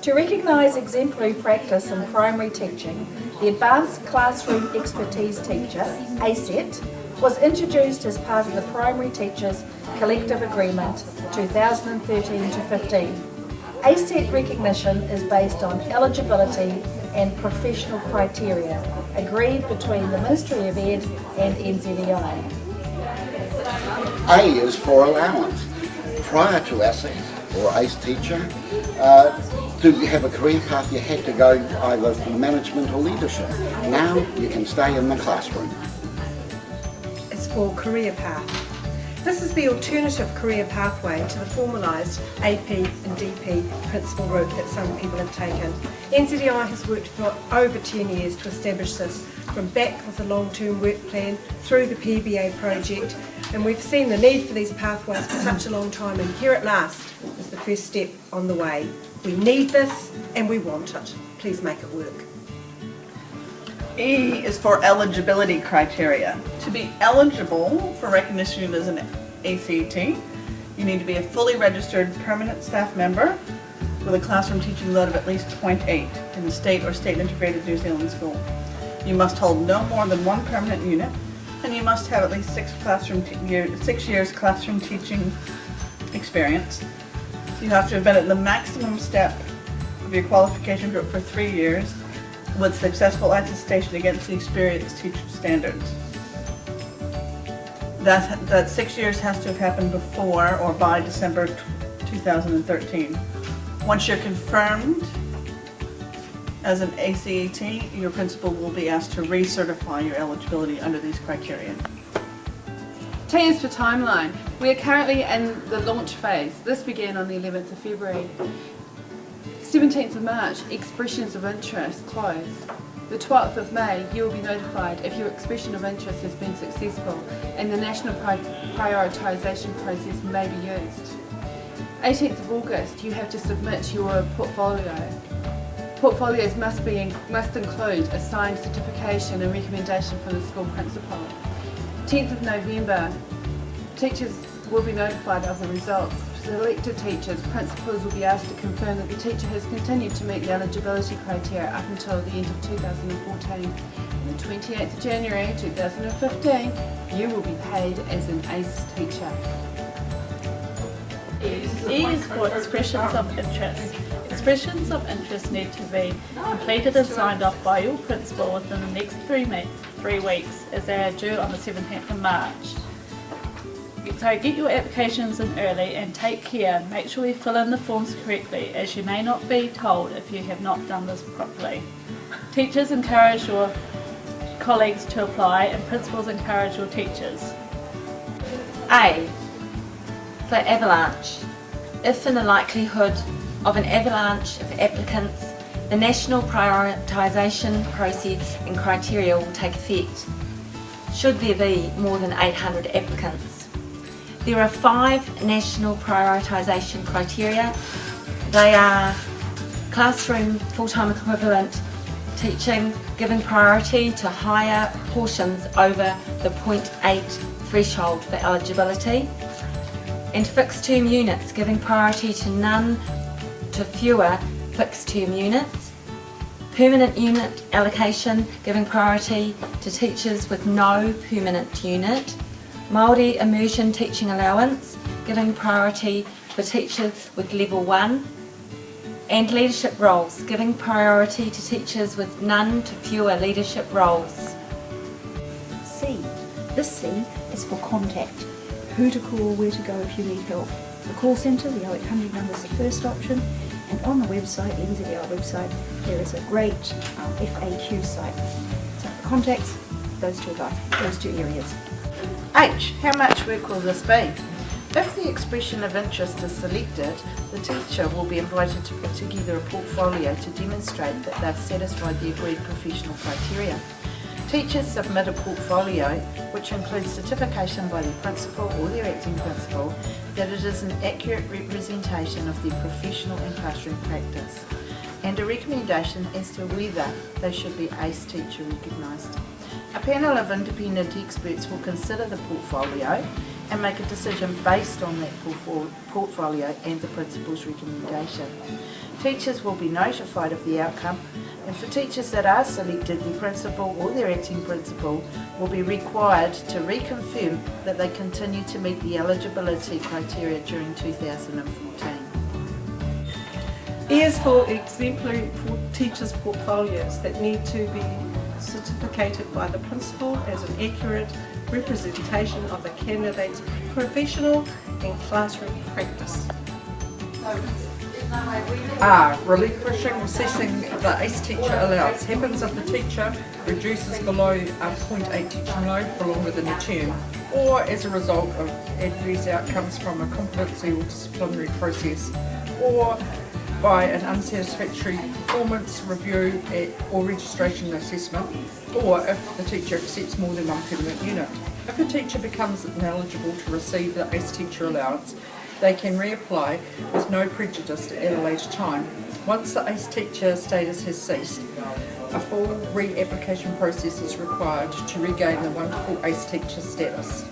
To recognise exemplary practice in primary teaching, the Advanced Classroom Expertise Teacher, ACET, was introduced as part of the Primary Teachers Collective Agreement 2013-15. ACET recognition is based on eligibility and professional criteria agreed between the Ministry of Ed and NZEI. A is for allowance. Prior to ACET or ACE teacher, to have a career path you had to go either through management or leadership. Now you can stay in the classroom. It's for career path. This is the alternative career pathway to the formalised AP and DP principal route that some people have taken. NZEI has worked for over 10 years to establish this, from back with the long-term work plan through the PBA project, and we've seen the need for these pathways for such a long time, and here at last is the first step on the way. We need this and we want it. Please make it work. E is for eligibility criteria. To be eligible for recognition as an ACET, you need to be a fully registered permanent staff member with a classroom teaching load of at least 0.8 in the state or state integrated New Zealand school. You must hold no more than one permanent unit, and you must have at least 6 years classroom teaching experience. You have to have been at the maximum step of your qualification group for 3 years with successful attestation against the experienced teacher standards. That 6 years has to have happened before or by December 2013. Once you're confirmed as an ACET, your principal will be asked to recertify your eligibility under these criteria. T is for timeline. We are currently in the launch phase. This began on the 11th of February. 17th of March, expressions of interest close. The 12th of May, you will be notified if your expression of interest has been successful and the national prioritisation process may be used. 18th of August, you have to submit your portfolio. Portfolios must include a signed certification and recommendation from the school principal. 10th of November, teachers will be notified of the results. Selected teachers, principals will be asked to confirm that the teacher has continued to meet the eligibility criteria up until the end of 2014. On the 28th of January 2015, you will be paid as an ACE teacher. E is for expressions of interest. Expressions of interest need to be completed and signed off by your principal within the next 3 weeks, as they are due on the 17th of March. So get your applications in early and take care. Make sure you fill in the forms correctly, as you may not be told if you have not done this properly. Teachers encourage your colleagues to apply, and principals encourage your teachers. A for avalanche. If in the likelihood of an avalanche of applicants, the national prioritisation process and criteria will take effect. Should there be more than 800 applicants. There are 5 national prioritisation criteria. They are classroom full-time equivalent teaching, giving priority to higher portions over the 0.8 threshold for eligibility, and fixed-term units, giving priority to none to fewer fixed-term units. Permanent unit allocation, giving priority to teachers with no permanent unit. Māori immersion teaching allowance, giving priority for teachers with level 1. And leadership roles, giving priority to teachers with none to fewer leadership roles. C. This C is for contact. Who to call, where to go if you need help. The call centre, the 0800 number is the first option, and on the website, the NZEI website, there is a great FAQ site. So for contacts, those two areas. H. How much work will this be? If the expression of interest is selected, the teacher will be invited to put together a portfolio to demonstrate that they've satisfied the agreed professional criteria. Teachers submit a portfolio which includes certification by their principal or their acting principal that it is an accurate representation of their professional and classroom practice, and a recommendation as to whether they should be ACE teacher recognised. A panel of independent experts will consider the portfolio and make a decision based on that portfolio and the principal's recommendation. Teachers will be notified of the outcome, and for teachers that are selected, the principal or their acting principal will be required to reconfirm that they continue to meet the eligibility criteria during 2014. E is for exemplary teachers' portfolios that need to be certificated by the principal as an accurate representation of the candidate's professional and classroom practice. R. Relinquishing assessing the ACE teacher allowance happens if the teacher reduces below a 0.8 teaching load for longer than a term, or as a result of adverse outcomes from a competency or disciplinary process, or by an unsatisfactory performance review or registration assessment, or if the teacher accepts more than one permanent unit. If a teacher becomes ineligible to receive the ACE teacher allowance, they can reapply with no prejudice at a later time. Once the ACE teacher status has ceased, a full reapplication process is required to regain the wonderful ACE teacher status.